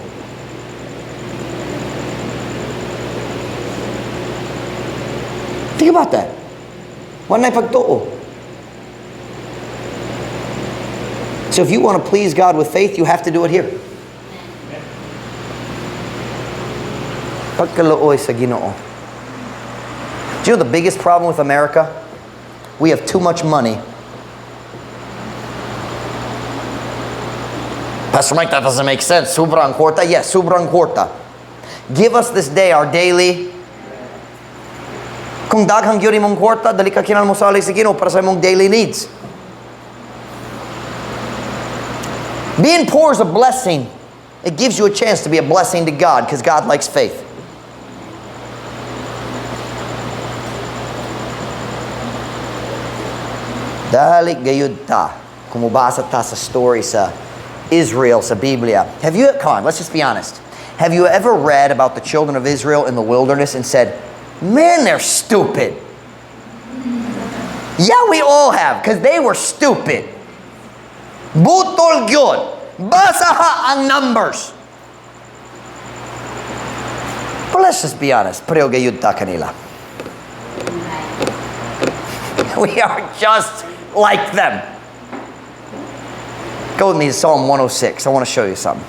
A: Think about that. What na pagtuo? So if you want to please God with faith, you have to do it here. Pagkalooy sa Ginoo. Do you know the biggest problem with America? We have too much money. Pastor Mike, that doesn't make sense. Sobrang kwarta? Yes, sobrang kwarta. Give us this day our daily. Kung daghang gyud imong kwarta, dali ka kinahanglan mo salig sa Ginoo para sa imong daily needs. Being poor is a blessing. It gives you a chance to be a blessing to God because God likes faith. Dali gayud ta. Kumubasa ta sa story sa Israel sa Biblia. Come on, let's just be honest. Have you ever read about the children of Israel in the wilderness and said, man, they're stupid? Yeah, we all have, because they were stupid. Butol gyud. Basa ha ang numbers. But let's just be honest. Pareo gayud ta kanila. We are just like them. Go with me to Psalm 106. I want to show you something.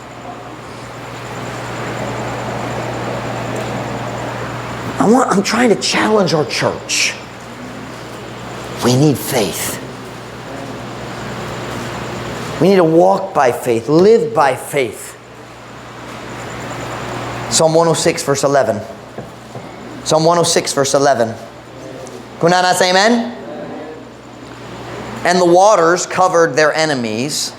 A: I'm trying to challenge our church. We need faith. We need to walk by faith, live by faith. Psalm 106 verse 11. Psalm 106 verse 11. Kunana say amen? And the waters covered their enemies.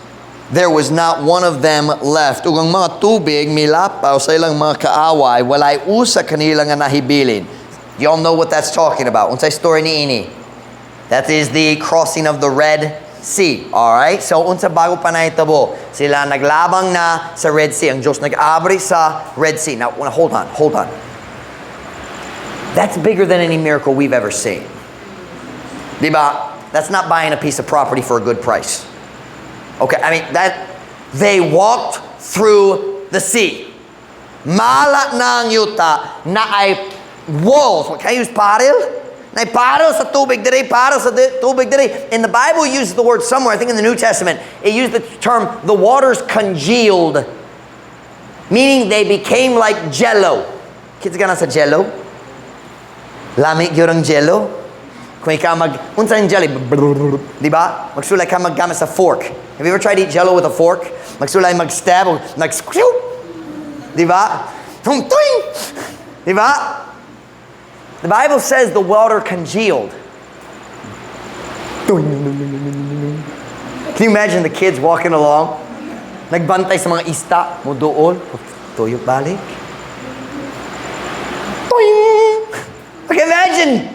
A: There was not one of them left. Ug ang mga tubig milapaw sa ilang mga kaaway, walay usa kanila nga nahibilin. Y'all know what that's talking about. Unsay story ni ini? That is the crossing of the Red Sea. Alright? So, unsa bago pa nahitabo? Sila naglabang na sa Red Sea. Ang Diyos nag-abri sa Red Sea. Now, hold on. That's bigger than any miracle we've ever seen. Diba? That's not buying a piece of property for a good price. Okay, I mean, that they walked through the sea. Mala na ang yuta na ay walls. What can I use? Paril? Na ay paril sa tubig diri, paril sa tubig diri. And the Bible uses the word somewhere, I think in the New Testament, it used the term, the waters congealed. Meaning they became like jello. Kids gana sa jello? Lamig yun jello? Kung ikaw unsa yung jelly? Diba? Magsulay ka maggamit sa fork. Have you ever tried to eat jello with a fork? Magsulay mag-stab o nag-squeal. Diba? Diba? The Bible says the water congealed. Can you imagine the kids walking along? Nagbantay sa mga ista. Mo doon. Tuyo balik. Okay, imagine.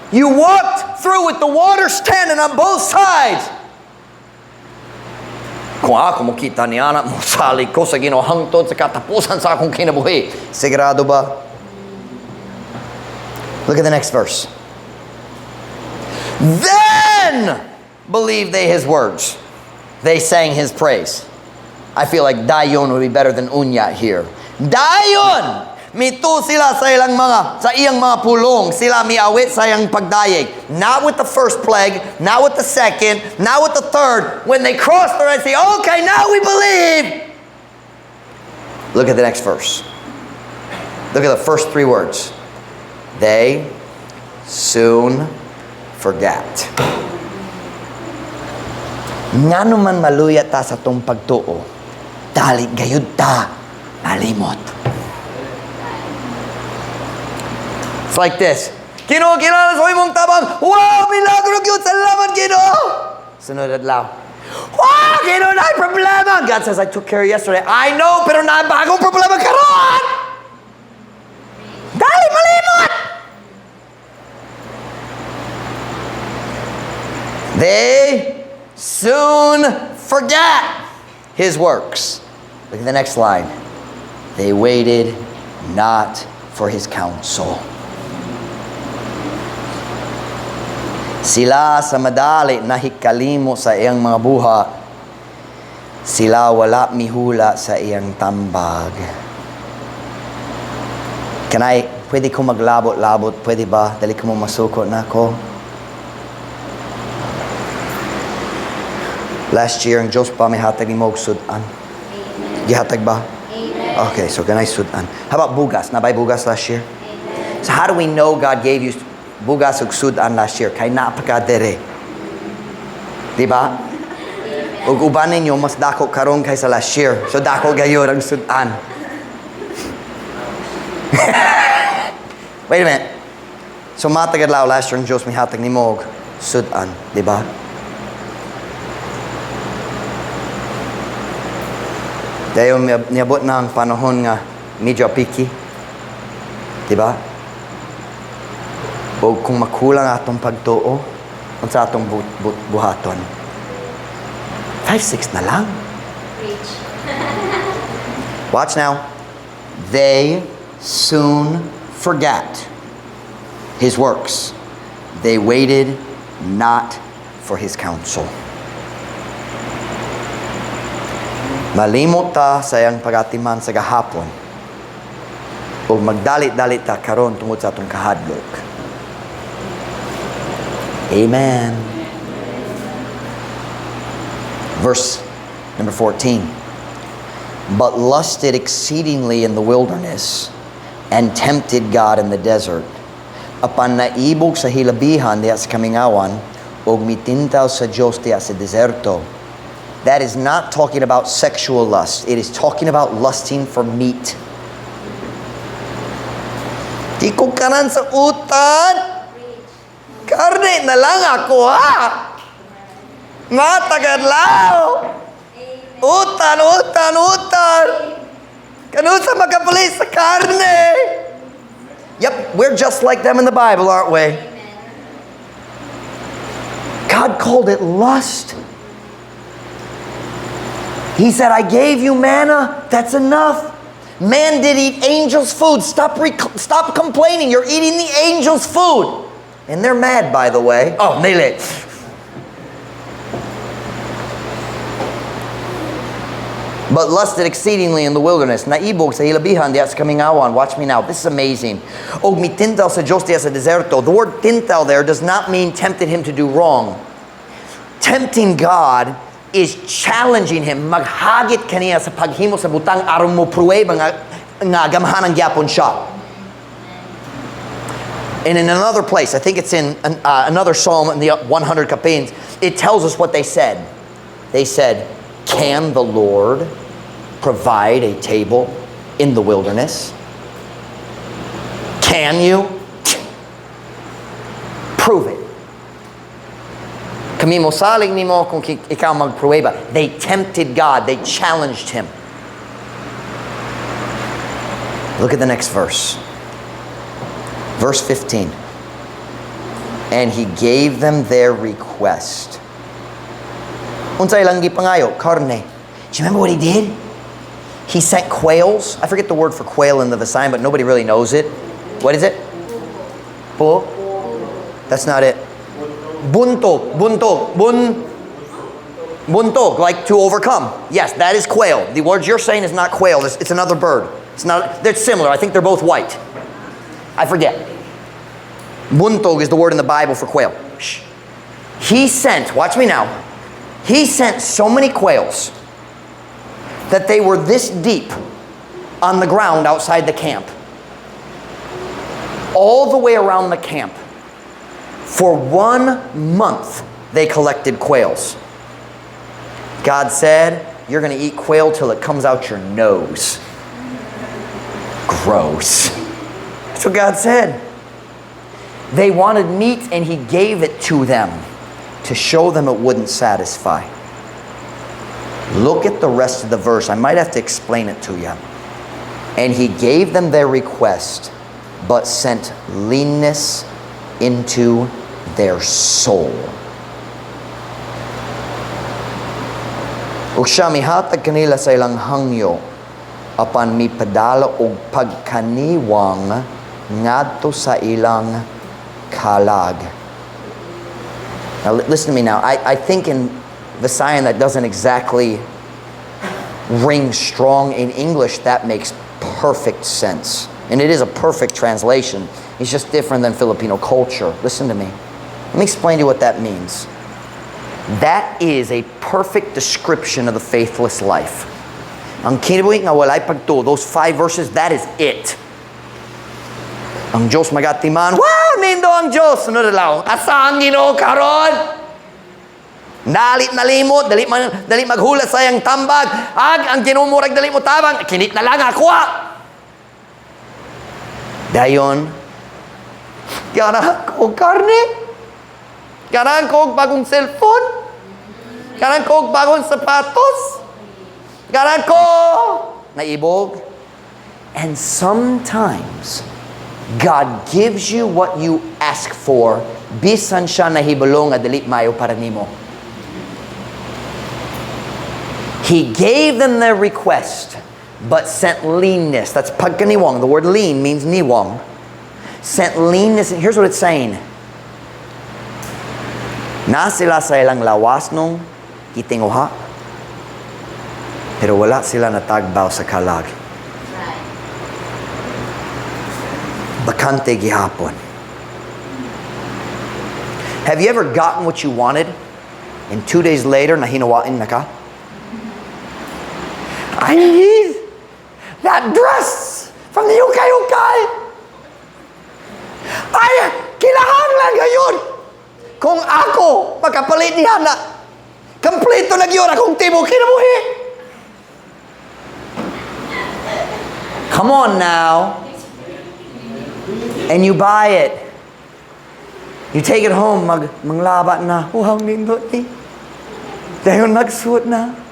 A: You walked through with the water standing on both sides. Kung ako makita niya na musali ko sa ginohangtod sa katapusan sa akong kinabuhi. Sigurado ba? Look at the next verse. Then believed they his words. They sang his praise. I feel like dayon would be better than unya here. Dayon! Mito sila sa iyang mga pulong. Sila miawit sa iyang pagdayeg. Not with the first plague, not with the second, not with the third. When they crossed the Red Sea, okay, now we believe. Look at the next verse. Look at the first three words. They soon forgot. Ngano man maluya ta sa tong pagtuo, dali gayud ta malimot. It's like this. Ginoo, kilala sa imong tabang. Wow, milagro gyud, salamat Ginoo. Sunod adlaw. Wow, Ginoo, na problema. God says, I took care of yesterday. I know, pero na bagong problema karon. Dali malimot. They soon forget his works. Look at the next line. They waited not for his counsel. Sila sa madali nahikalimo sa iyang mga buha. Sila wala mihula sa iyang tambag. Pwede ko maglabot-labot? Pwede ba? Dali ko mo masuko na ako. Last year, ang Diyos pa may hatag ni mo sudan. Gihatag ba? Amen. Okay, so ganay sudan. How about bugas? Nabay bugas last year? Amen. So how do we know God gave you bugas ug sudan last year? Kay napakadere. Diba? Ug uban ninyo mas dako karon kaysa last year. So dako gayon ang sudan. Wait a minute. So matagad lao last year ang Diyos may hatag ni mo sudan, diba? Dahil niabot na ang panahon nga medyo picky. Diba? O kung makulang atong pagtuo, kung sa atong buhaton. 5-6 na lang. Watch now. They soon forgot his works. They waited not for his counsel. Malimot ta sa iyang pagatiman sa gahapon o magdalit-dalit ta karon tungod sa atong kahadlok. Amen. Verse number 14. But lusted exceedingly in the wilderness and tempted God in the desert. Apan naibog sa hilabihan diya sa kamingawan og mitintaw sa Diyos diya sa deserto. That is not talking about sexual lust. It is talking about lusting for meat. Di ko kanan sa utan. Karne na lang ako, ha? Matagadlaw. Utan. Kanun sa makapulis sa karne. Yep, we're just like them in the Bible, aren't we? God called it lust. He said, I gave you manna. That's enough. Man did eat angels' food. Stop complaining. You're eating the angels' food. And they're mad, by the way. Oh, nile. But lusted exceedingly in the wilderness. Naibog sa hilabihan diya sa kamingawan. Watch me now. This is amazing. Og mitintaw sa Diyos diya sa deserto. The word tintaw there does not mean tempted him to do wrong. Tempting God is challenging him. Maghagit kaniya sa paghimo sa butang aron mo pruweba nga gamhanan gyapon siya. And in another place, I think it's in another psalm in the 100 kapins, it tells us what they said. They said, can the Lord provide a table in the wilderness? Can you? Prove it. Kami mo saling nimo kung ikaw magpruweba. They tempted God. They challenged him. Look at the next verse. Verse 15. And he gave them their request. Unsay lang gipangayo? Karne. Do you remember what he did? He sent quails. I forget the word for quail in the Visayan, but nobody really knows it. What is it? Po? That's not it. Buntog, like to overcome. Yes, that is quail. The words you're saying is not quail. It's another bird. They're similar. I think they're both white. I forget. Buntog is the word in the Bible for quail. He sent, watch me now. He sent so many quails that they were this deep on the ground outside the camp. All the way around the camp. For 1 month, they collected quails. God said, you're going to eat quail till it comes out your nose. Gross. That's what God said. They wanted meat and he gave it to them to show them it wouldn't satisfy. Look at the rest of the verse. I might have to explain it to you. And he gave them their request, but sent leanness into their soul. Ug siya mihatag kanila sa ilang hangyo apan mipadala og pagkaniwang ngadto sa ilang kalag. Now listen to me now. I think in Visayan that doesn't exactly ring strong. In English that makes perfect sense. And it is a perfect translation. It's just different than Filipino culture. Listen to me. Let me explain to you what that means. That is a perfect description of the faithless life. Ang kinabuhi nga walay pagtuo, those 5 verses, that is it. Ang Diyos magatiman, wow, nindo ang Diyos. Sunod lang, asa ang Ginoo karon? Dalit nalimot, dali maghula sa iyang tambag. Ang Ginoo murag dali mo tabang, kinit na lang ako. Dayon, ganahan ko karne. Ganahan ko bagong cellphone. Ganahan ko bagong sapatos. Ganahan ko naibog. And sometimes, God gives you what you ask for, bisan siya nahibalo nga dili mayo para nimo. He gave them their request, but sent leanness. That's pagkaniwang. The word lean means niwang. Sent leanness. Here's what it's saying. Na sila sa ilang lawas nung itinguha, pero wala sila natagbaw sa kalag. Bakante gihapon. Have you ever gotten what you wanted and 2 days later nahinawain na ka? I need that dress from the ukay-ukay. Ay, kailangan lang ngayon. Kung ako magkapalit niya na kompleto na yun akong tibo kinabuhi. Come on now. And you buy it. You take it home, manglaba na. Wow, nindot ni. Dahil nagsuot na.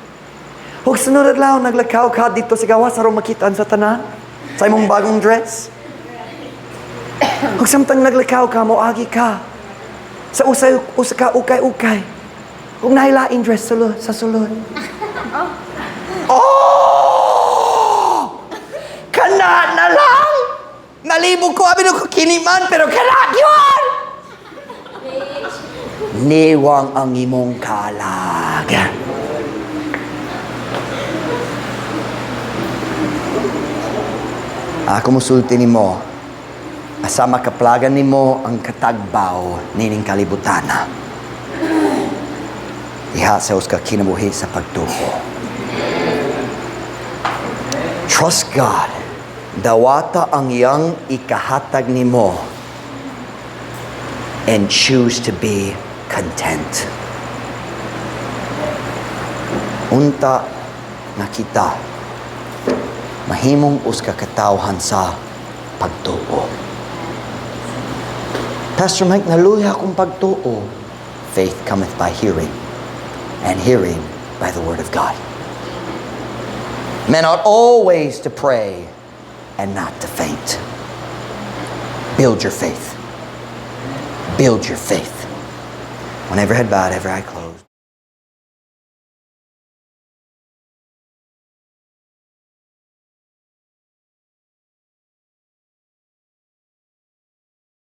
A: Huwag sunod at lao, naglakaw ka dito sa gawas, araw makitaan sa tanan. Sa imong bagong dress. Huwag samtang naglakaw ka, moagi ka. Sa usa ka ukay-ukay. Huwag nahilain dress sa sulod. Oh! Kana na lang! Nalibog ko, abin ko kiniman, pero kanak yun! Niwang ang imong kalag. Ako musulti ni mo, asama kaplagan ni mo ang katagbaw nining kalibutana. Iha sa us ka kinabuhi sa pagtuo. Trust God. Dawata ang iyang ikahatag nimo and choose to be content. Unta na kita mahimong us kakatawhan sa pagtuo. Pastor Mike, naluya akong pagtuo. Faith cometh by hearing, and hearing by the word of God. Men ought always to pray and not to faint. Build your faith. Build your faith. When every head bowed, every eye closed.